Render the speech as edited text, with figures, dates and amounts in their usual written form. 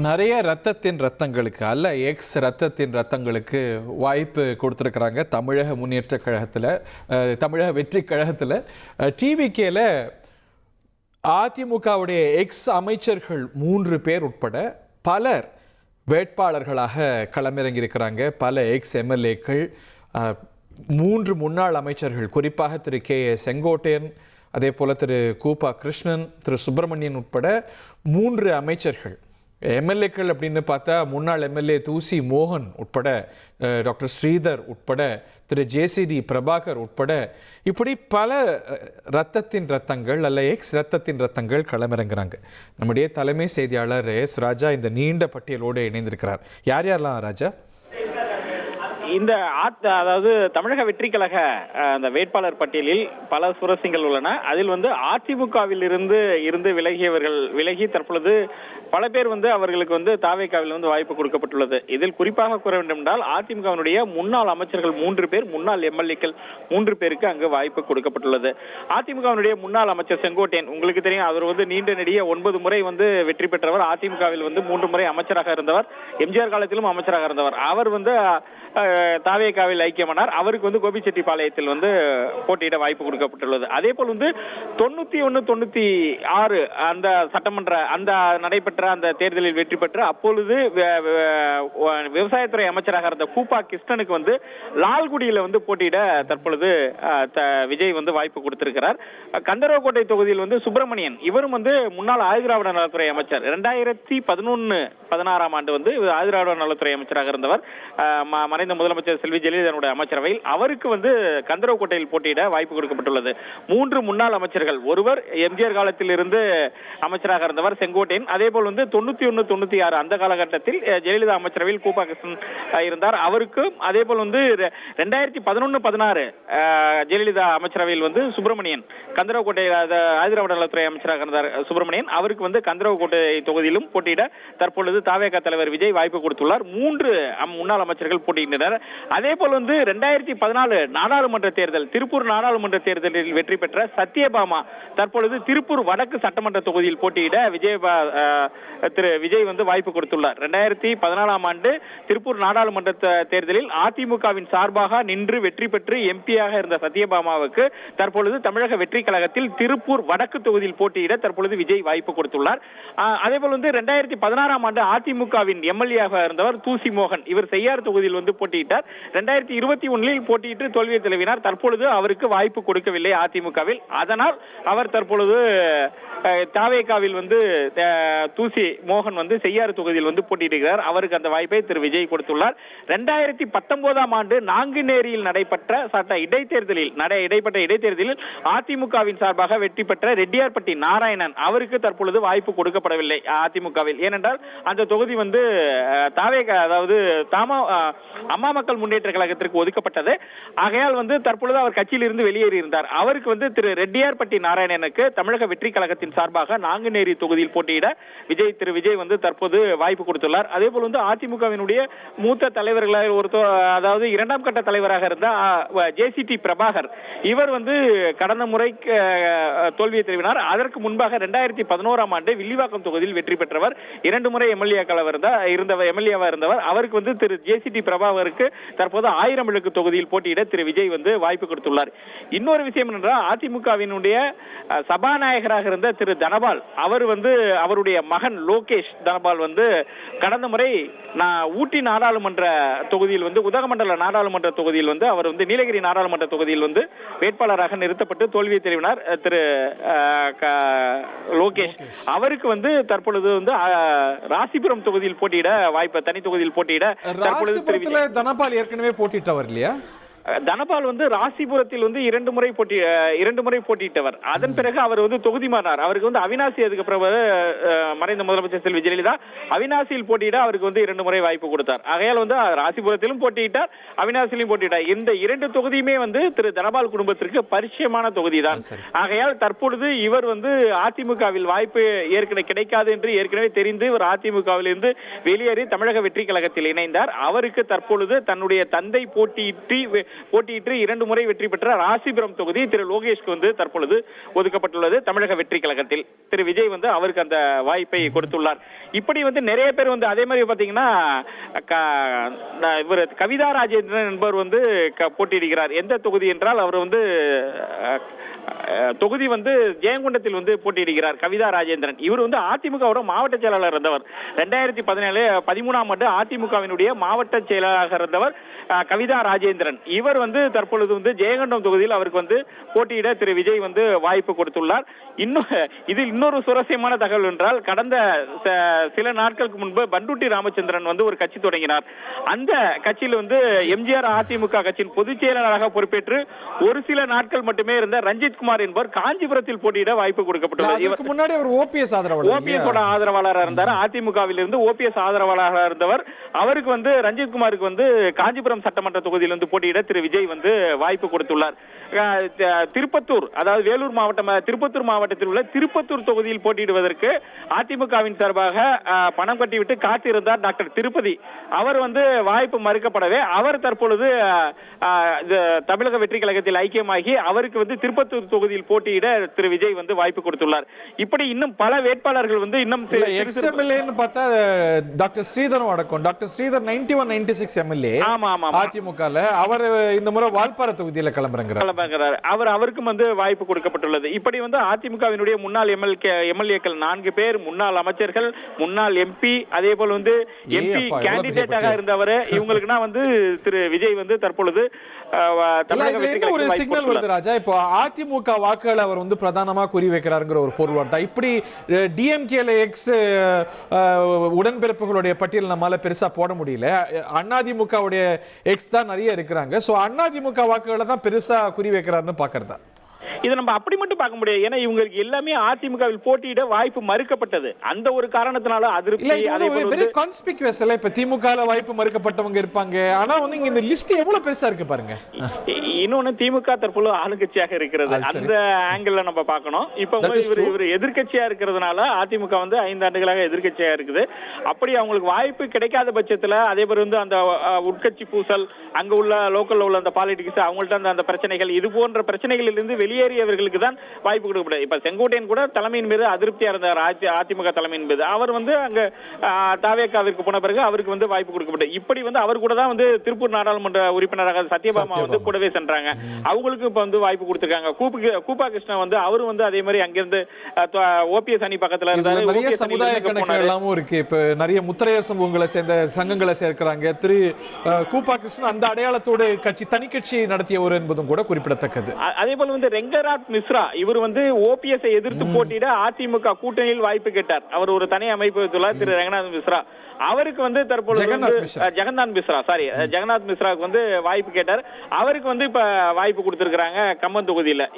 நிறைய ரத்தங்களுக்கு அல்ல எக்ஸ் ரத்தத்தின் ரத்தங்களுக்கு வாய்ப்பு கொடுத்துருக்குறாங்க தமிழக முன்னேற்ற கழகத்தில், தமிழக வெற்றி கழகத்தில். டிவிகேல அதிமுகவுடைய எக்ஸ் அமைச்சர்கள் 3 பேர் உட்பட பலர் வேட்பாளர்களாக களமிறங்கியிருக்கிறாங்க. பல எக்ஸ் எம்எல்ஏக்கள், 3 முன்னாள் அமைச்சர்கள், குறிப்பாக திரு கே செங்கோட்டையன், அதே போல் திரு கூபா கிருஷ்ணன், திரு சுப்பிரமணியன் உட்பட 3 அமைச்சர்கள். எம்எல்ஏக்கள் அப்படின்னு பார்த்தா முன்னாள் எம்எல்ஏ தூசி மோகன் உட்பட, டாக்டர் ஸ்ரீதர் உட்பட, திரு ஜேசிடி பிரபாகர் உட்பட, இப்படி பல ரத்தங்கள் அல்ல எக்ஸ் ரத்தத்தின் ரத்தங்கள் களமிறங்குறாங்க. நம்முடைய தலைமை செய்தியாளர் எஸ் ராஜா இந்த நீண்ட பட்டியலோடு இணைந்திருக்கிறார். யார் யாரெல்லாம் ராஜா? இந்த அதாவது தமிழக வெற்றி கழக அந்த வேட்பாளர் பட்டியலில் பல சுரசிங்கள் உள்ளன. அதில் அதிமுகவில் இருந்து விலகி தற்பொழுது பல பேர் அவர்களுக்கு தாவேகாவில் வாய்ப்பு கொடுக்கப்பட்டுள்ளது. இதில் குறிப்பாக கூற வேண்டும் என்றால் அதிமுகவினுடைய முன்னாள் அமைச்சர்கள் 3 பேர், முன்னாள் எம்எல்ஏக்கள் 3 பேருக்கு அங்கு வாய்ப்பு கொடுக்கப்பட்டுள்ளது. அதிமுகவினுடைய முன்னாள் அமைச்சர் செங்கோட்டையன், உங்களுக்கு தெரியும், அவர் நீண்ட நெடிய 9 முறை வெற்றி பெற்றவர். அதிமுகவில் 3 முறை அமைச்சராக இருந்தவர். எம்ஜிஆர் காலத்திலும் அமைச்சராக இருந்தவர். அவர் தாவேகாவில் ஐக்கியமானார். அவருக்கு கோபிச்செட்டிப்பாளையத்தில் போட்டியிட வாய்ப்பு கொடுக்கப்பட்டுள்ளது. அதே போல் 91, 96 அந்த சட்டமன்ற நடைபெற்ற அந்த தேர்தலில் வெற்றி பெற்று அப்பொழுது விவசாயத்துறை அமைச்சராக இருந்த கூபா கிருஷ்ணனுக்கு லால்குடியில் போட்டியிட தற்பொழுது விஜய் வாய்ப்பு கொடுத்திருக்கிறார். கந்தரவக்கோட்டை தொகுதியில் சுப்பிரமணியன், இவரும் முன்னாள் ஆதிதிராவிட நலத்துறை அமைச்சர். 2011-16 ஆண்டு ஆதிதிராவிட நலத்துறை அமைச்சராக இருந்தவர். மறைந்த முதலமைச்சர் செல்வி ஜெயலலிதாவுடைய அமைச்சரவையில் அவருக்கு கந்தரவக்கோட்டையில் போட்டியிட வாய்ப்பு கொடுக்கப்பட்டுள்ளது. 3 முன்னாள் அமைச்சர்கள், ஒருவர் எம்ஜிஆர் காலத்தில் இருந்து அமைச்சராக இருந்தவர் செங்கோட்டையன். அதே போல் 91, 96 அந்த காலகட்டத்தில் ஜெயலலிதா அமைச்சரவையில் கூபா கிருஷ்ணன் இருந்தார். அவருக்கும் அதே போல் 2011-16 ஜெயலலிதா அமைச்சரவையில் சுப்பிரமணியன், கந்தரவக்கோட்டை ஆதிதிராவிட நலத்துறை அமைச்சராக இருந்தார் சுப்பிரமணியன். அவருக்கு கந்தரவக்கோட்டை தொகுதியிலும் போட்டியிட தற்பொழுது தாவேகா தலைவர் விஜய் வாய்ப்பு கொடுத்துள்ளார். 3 முன்னாள் அமைச்சர்கள் போட்டியிட்டனர். அதே போல் 2014 நாடாளுமன்ற தேர்தல், திருப்பூர் நாடாளுமன்ற தேர்தலில் வெற்றி பெற்ற சத்யபாமா தற்பொழுது திருப்பூர் வடக்கு சட்டமன்ற தொகுதியில் போட்டியிட திரு விஜய் வாய்ப்பு கொடுத்துள்ளார். 2014 ஆண்டு திருப்பூர் நாடாளுமன்ற தேர்தலில் அதிமுகவின் சார்பாக நின்று வெற்றி பெற்று எம்பியாக இருந்த சத்யபாமாவுக்கு தற்பொழுது தமிழக வெற்றி கழகத்தில் திருப்பூர் வடக்கு தொகுதியில் போட்டியிட தற்பொழுது விஜய் வாய்ப்பு கொடுத்துள்ளார். அதே போல் 2016 ஆண்டு அதிமுகவின் எம்எல்ஏவாக இருந்தவர் தூசி மோகன், இவர் செய்யார் தொகுதியில் போட்டியிட்டார். 2021 போட்டியிட்டு தோல்வியை தழுவினார். தற்பொழுது அவருக்கு வாய்ப்பு கொடுக்கவில்லை அதிமுகவில். அதனால் அவர் தற்பொழுது தாவேகாவில் தூசி மோகன் செய்யாறு தொகுதியில் போட்டியிடுகிறார். அவருக்கு அந்த வாய்ப்பை திரு விஜய் கொடுத்துள்ளார். 2019 ஆண்டு நாங்குநேரியில் நடைபெற்ற இடைத்தேர்தலில் அதிமுகவின் சார்பாக வெற்றி பெற்ற ரெட்டியார்பட்டி நாராயணன், அவருக்கு தற்பொழுது வாய்ப்பு கொடுக்கப்படவில்லை அதிமுகவில். ஏனென்றால் அந்த தொகுதி தாவேகா, அதாவது அம்மா மக்கள் முன்னேற்ற கழகத்திற்கு ஒதுக்கப்பட்டது. ஆகையால் தற்பொழுது அவர் கட்சியில் இருந்து வெளியேறி இருந்தார். அவருக்கு திரு ரெட்டியார்பட்டி நாராயணனுக்கு தமிழக வெற்றி கழகத்தின் சார்பாக நாங்குநேரி தொகுதியில் போட்டியிட திரு விஜய் தற்போது வாய்ப்பு கொடுத்துள்ளார். அதே போல் அதிமுகவினுடைய மூத்த தலைவர்களாக அதாவது 2ஆம் கட்ட தலைவராக இருந்த ஜேசிடி பிரபாகர், இவர் கடந்த முறை தோல்வியை தழுவினார். அதற்கு முன்பாக 2011 ஆண்டு வில்லிவாக்கம் தொகுதியில் வெற்றி பெற்றவர். 2 முறை எம்எல்ஏவா இருந்தவர். அவருக்கு திரு ஜேசிடி பிரபாகருக்கு தற்போது 1000 விளக்கு தொகுதியில் போட்டியிட திரு விஜய் வாய்ப்பு கொடுத்துள்ளார். இன்னொரு விஷயம் என்றால் அதிமுகவினுடைய சபாநாயகராக இருந்த திரு தனபால், அவர் அவருடைய மகன் லோகேஷ் தனபால் கடந்த முறை ஊட்டி நாடாளுமன்ற தொகுதியில் உதகமண்டல நாடாளுமன்ற தொகுதியில் அவர் நீலகிரி நாடாளுமன்ற தொகுதியில் வேட்பாளராக நிறுத்தப்பட்டு தோல்வியை தழுவினார் திரு லோகேஷ். அவருக்கு தற்பொழுது ராசிபுரம் தொகுதியில் போட்டியிட வாய்ப்பு, தனி தொகுதியில் போட்டியிட தற்பொழுது தனபால் ஏற்கனவே போட்டிட்டவர் இல்லையா? தனபால் ராசிபுரத்தில் 2 முறை போட்டியிட்டவர். அதன் பிறகு அவர் தொகுதி மாறினார். அவருக்கு அவினாசி, அதுக்கப்புறம் மறைந்த முதலமைச்சர் செல்வி ஜெயலலிதா அவினாசியில் போட்டியிட அவருக்கு 2 முறை வாய்ப்பு கொடுத்தார். ஆகையால் ராசிபுரத்திலும் போட்டியிட்டார், அவினாசியிலும் போட்டியிட்டார். இந்த 2 தொகுதியுமே திரு தனபால் குடும்பத்திற்கு பரிச்சயமான தொகுதி தான். ஆகையால் தற்பொழுது இவர் அதிமுகவில் வாய்ப்பு ஏற்கனவே கிடைக்காது என்று ஏற்கனவே தெரிந்து இவர் அதிமுகவில் இருந்து வெளியேறி தமிழக வெற்றி கழகத்தில் இணைந்தார். அவருக்கு தற்பொழுது தன்னுடைய தந்தை போட்டியிட்டு போட்டியிட்டு 2 முறை வெற்றி பெற்ற ராசிபுரம் தொகுதி திரு லோகேஷ்க்கு வந்து தற்பொழுது ஒதுக்கப்பட்டுள்ளது. தமிழக வெற்றி கழகத்தில் திரு விஜய் வந்து அவருக்கு அந்த வாய்ப்பை கொடுத்துள்ளார். இப்படி வந்து நிறைய பேர் வந்து அதே மாதிரி பாத்தீங்கன்னா இவர் கவிதா ராஜேந்திரன் என்பவர் வந்து போட்டியிடுகிறார். எந்த தொகுதி என்றால் அவர் வந்து தொகுதி வந்து ஜெயங்கொண்டத்தில் வந்து போட்டியிடுகிறார் கவிதா ராஜேந்திரன். இவர் வந்து அதிமுகவோட மாவட்ட செயலாளர் இருந்தவர். 2013ஆம் ஆண்டு அதிமுகவினுடைய மாவட்ட செயலாளராக இருந்தவர் கவிதா ராஜேந்திரன். இவர் வந்து தற்பொழுது வந்து ஜெயங்கொண்டம் தொகுதியில் அவருக்கு வந்து போட்டியிட திரு விஜய் வந்து வாய்ப்பு கொடுத்துள்ளார். இன்னொரு சுவாரஸ்யமான தகவல் என்றால் கடந்த சில நாட்களுக்கு முன்பு பண்டூட்டி ராமச்சந்திரன் வந்து ஒரு கட்சி தொடங்கினார். அந்த கட்சியில் வந்து எம்ஜிஆர் அதிமுக கட்சியின் பொதுச் செயலாளராக பொறுப்பேற்று ஒரு சில நாட்கள் மட்டுமே இருந்த ரஞ்சித் குமார் என்பவர் காஞ்சிபுரத்தில் போட்டியிட வாய்ப்பு கொடுக்கப்பட்டுள்ளது. இதற்கு முன்னாடி அவர் ஓபிஎஸ் ஆதரவாளர், ஓபிஎஸ் ஆதரவாளராக இருந்தார். அதிமுகவில் இருந்து ஓபிஎஸ் ஆதரவாளராக இருந்தவர். அவருக்கு வந்து ரஞ்சித் குமாருக்கு வந்து காஞ்சிபுரம் சட்டமன்ற தொகுதியில் வந்து போட்டியிட திரு விஜய் வந்து வாய்ப்பு கொடுத்துள்ளார். திருப்பத்தூர், அதாவது வேலூர் மாவட்டம் திருப்பத்தூர் மாவட்டத்தில் உள்ள திருப்பத்தூர் தொகுதியில் போட்டியிடுவதற்கு அதிமுகவின் சார்பாக பணம் கட்டிவிட்டு காத்திருந்தார் டாக்டர் திருப்பதி. அவர் வந்து வாய்ப்பு மறுக்கப்படவே அவர் தற்பொழுது தமிழக வெற்றி கழகத்தில் ஐக்கியமாகி அவருக்கு வந்து திருப்பத்தூர் தொகுதியில் போட்டியிட திரு விஜய் வந்து வாய்ப்பு கொடுத்துள்ளார். இப்படி இன்னும் பல வேட்பாளர்கள் வந்து இன்னும் பார்த்தா டாக்டர் ஸ்ரீதரும் அடக்கம். டாக்டர் ஸ்ரீதர் 91-96 எம்எல்ஏ அதிமுகல. அவர் இந்த முறை வால்பாறை தொகுதியில் கிளம்புறார். அவருக்கும் வந்து வாய்ப்பு கொடுக்கப்பட்டுள்ளது. இப்படி வந்து அதிமுகவினுடைய முன்னாள் எம்எல்ஏக்கள் 4 பேர், முன்னாள் அமைச்சர்கள், முன்னாள் எம்பி, அதே போல வந்து எம்பி கேண்டிடேட்டாக இருந்தவர், இவங்களுக்குனா வந்து திரு விஜய் வந்து தற்பொழுது ஒரு சிக்னல் வருது ராஜா. இப்போ அதிமுக வாக்குகளை அவர் வந்து பிரதானமா குறி வைக்கிறாருங்கிற ஒரு பொருள் தான். இப்படி டிஎம்கேல எக்ஸ் உடன்பிறப்புகளுடைய பட்டியல் நம்மால பெருசா போட முடியல. அதிமுகவுடைய எக்ஸ் தான் நிறைய இருக்கிறாங்க. சோ அதிமுக வாக்குகளை தான் பெருசா குறி வைக்கிறாருன்னு பாக்குறதா? இதை நம்ம அப்படி மட்டும் பார்க்க முடியாது. ஏன்னா இவங்களுக்கு எல்லாமே அதிமுகவில் போட்டியிட வாய்ப்பு மறுக்கப்பட்டது. அந்த ஒரு காரணத்தினால அதிருப்தி. இப்ப திமுகல வாய்ப்பு மறுக்கப்பட்டவங்க இருப்பாங்க. ஆனா வந்து இங்க இந்த லிஸ்ட் எவ்வளவு பெருசா இருக்கு பாருங்க. இன்னொன்னு திமுக தற்போது ஆளுங்கட்சியாக இருக்கிறது. அந்த ஆங்கிள் நம்ம பார்க்கணும். இப்ப இவர் எதிர்கட்சியா இருக்கிறதுனால அதிமுக வந்து 5 ஆண்டுகளாக எதிர்கட்சியா இருக்குது. அப்படி அவங்களுக்கு வாய்ப்பு கிடைக்காத பட்சத்துல அதே மாதிரி வந்து அந்த உட்கட்சி பூசல், அங்க உள்ள லோக்கல்ல உள்ள அந்த பாலிடிக்ஸ், அவங்கள்ட்ட அந்த பிரச்சனைகள், இது போன்ற பிரச்சனைகளில் இருந்து வெளியேறியவர்களுக்கு தான் வாய்ப்பு கொடுக்கப்படும். இப்ப செங்கோட்டையன் கூட தலைமையின் மீது அதிருப்தியா இருந்தார். அதிமுக தலைமையின் மீது அவர் வந்து அங்க தாவேகாவிற்கு போன பிறகு அவருக்கு வந்து வாய்ப்பு கொடுக்கப்பட்டது. இப்படி வந்து அவர் கூட தான் வந்து திருப்பூர் நாடாளுமன்ற உறுப்பினராக சத்யபாமா வந்து கூடவே சென்றாங்க. அவங்களுக்கு இப்ப வந்து வாய்ப்பு கொடுத்திருக்காங்க. கூப்பா கிருஷ்ணன் வந்து அவரு வந்து அதே மாதிரி அங்கிருந்து ஓபிஎஸ் அணி பக்கத்துல இருந்தாரு. நிறைய சமுதாய கணக்குகள் எல்லாமும் இருக்கு. இப்ப நிறைய முத்திரையர் சமூகங்களை சேர்ந்த சங்கங்களை சேர்க்கிறாங்க. திரு கூப்பா கிருஷ்ணன் அந்த அடையாளத்தோடு கட்சி தனி கட்சி நடத்தியவர் என்பதும் கூட குறிப்பிடத்தக்கது. அதே போல வந்து ரெங்கராஜ் மிஸ்ரா, இவர் வந்து ஓபிஎஸ் எதிர்த்து போட்டியிட அதிமுக கூட்டணியில் வாய்ப்பு கேட்டார். அவர் ஒரு தனி அமைப்பு வைத்துள்ளார் திரு ரெங்கநாத் மிஸ்ரா. அவருக்கு வந்து தற்பொழுது ஜெகநாத் மிஸ்ராவுக்கு வந்து வாய்ப்பு கேட்டார். அவருக்கு வந்து இப்ப வாய்ப்பு கொடுத்திருக்கிறாங்க கம்பம் தொகுதியில.